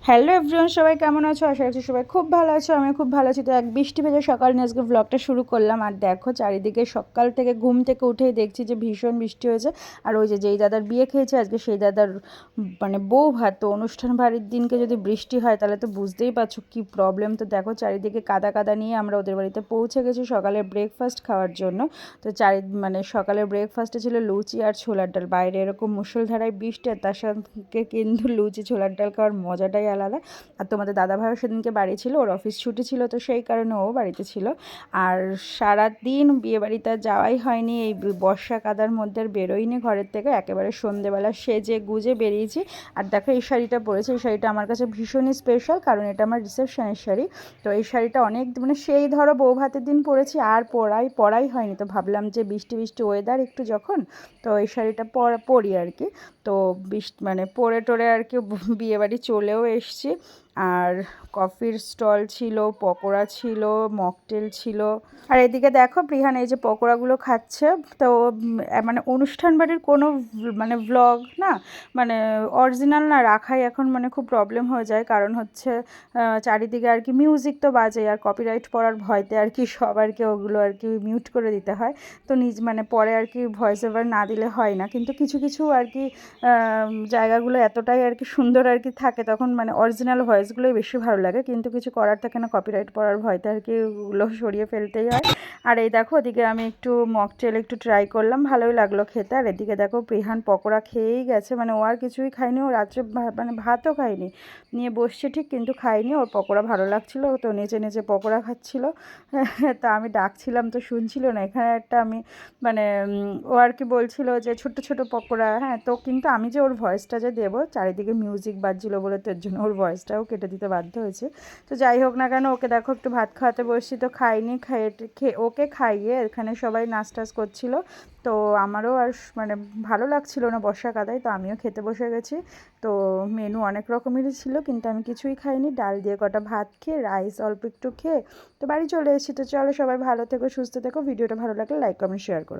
Hello everyone, সবাই কেমন আছো? আশা করছি সবাই খুব ভালো আছো। আমি খুব ভালো আছি। তো এক বৃষ্টি ভেজা সকাল নিয়ে আজকে ব্লগটা শুরু করলাম। আর দেখো চারিদিকে সকাল থেকে ঘুম থেকে উঠেই দেখছি যে ভীষণ বৃষ্টি হয়েছে। আর ওই যে যেই দাদার বিয়ে খেয়েছে আজকে, সেই দাদার মানে বউ ভাত, তো অনুষ্ঠান বাড়ির দিনকে যদি বৃষ্টি হয় তাহলে তো বুঝতেই পারছো কী প্রবলেম। তো দেখো চারিদিকে কাদা কাদা নিয়ে আমরা ওদের বাড়িতে পৌঁছে গেছি সকালের ব্রেকফাস্ট খাওয়ার জন্য। তো মানে সকালের ব্রেকফাস্টে ছিল লুচি আর ছোলার ডাল। বাইরে এরকম মুষলধারায় বৃষ্টি, আর তার সঙ্গে কিন্তু লুচি ছোলার ডাল খাওয়ার মজাটাই আলাদা। আর তোমাদের দাদাভাইও সেদিনকে বাড়ি ছিল, ওর অফিস ছুটি ছিল, তো সেই কারণে ও বাড়িতে ছিল। আর সারাদিন বিয়েবাড়িতে যাওয়াই হয়নি, এই বর্ষা কাদার মধ্যে আর বেরোয়নি ঘরের থেকে। একেবারে সন্ধেবেলা সেজে গুজে বেরিয়েছি। আর দেখো এই শাড়িটা পরেছি, এই শাড়িটা আমার কাছে ভীষণই স্পেশাল, কারণ এটা আমার রিসেপশনের শাড়ি। তো এই শাড়িটা অনেক মানে সেই ধরো বউ ভাতের দিন পরেছি, আর পরাই হয়নি। তো ভাবলাম যে বৃষ্টি বৃষ্টি ওয়েদার একটু যখন, তো এই শাড়িটা পরি আর কি। তো মানে পরে টোরে আর কি বিয়েবাড়ি চলেও এসছি। আর কফির স্টল ছিল, পকোড়া ছিল, মকটেল ছিল। আর এদিকে দেখো প্রিহান এই যে পকোড়াগুলো খাচ্ছে। তো মানে অনুষ্ঠান বাড়ির কোনো মানে ভ্লগ না, মানে অরিজিনাল না রাখাই এখন মানে খুব প্রবলেম হয়ে যায়। কারণ হচ্ছে চারিদিকে আর কি মিউজিক তো বাজে, আর কপিরাইট পড়ার ভয়তে আর কি সব আর কি ওগুলো আর কি মিউট করে দিতে হয়। তো মানে পরে আর কি ভয়েস ওভার না দিলে হয় না। কিন্তু কিছু কিছু আর কি জায়গাগুলো এতটাই আর কি সুন্দর আর কি থাকে, তখন মানে অরিজিনাল ভয়েসগুলোই বেশি ভালো লাগে। কিন্তু কিছু করার থাকে না, কপিরাইট পড়ার ভয়তে আর কি ওগুলো সরিয়ে ফেলতেই হয়। আর এই দেখো ওদিকে আমি একটু মকটেল একটু ট্রাই করলাম, ভালোই লাগলো খেতে। আর এদিকে দেখো প্রিহান পকোড়া খেয়েই গেছে, মানে ও আর কিছুই খায়নি। ও রাত্রে মানে ভাতও খায়নি, নিয়ে বসছে ঠিক কিন্তু খায়নি। ওর পকোড়া ভালো লাগছিলো, তো নেচে নেচে পকোড়া খাচ্ছিলো। তা আমি ডাকছিলাম তো শুনছিল না। এখানে একটা আমি মানে ও আর কি বলছিল যে ছোট ছোট পকোড়া, হ্যাঁ। তো কিন্তু আমি যে ওর ভয়েসটা যে দেবো, চারিদিকে মিউজিক বাজছিলো বলে, তো এর জন্য ওর ভয়েসটাও কেটে দিতে বাধ্য হয়েছে। তো যাই হোক না কেন, ওকে দেখো একটু ভাত খাওয়াতে বসছি, তো খাইনি। ওকে খাইয়ে এখানে সবাই নাচ টাচ করছিলো। তো আমারও আর মানে ভালো লাগছিল না বর্ষা কাদায়, তো আমিও খেতে বসে গেছি। তো মেনু অনেক রকমেরই ছিল, কিন্তু আমি কিছুই খাইনি। ডাল দিয়ে কটা ভাত খেয়ে, রাইস অল্প একটু খেয়ে তো বাড়ি চলে এসেছি। তো চলো সবাই ভালো থেকো, সুস্থ থেকো। ভিডিওটা ভালো লাগলে লাইক কমেন্ট শেয়ার করো।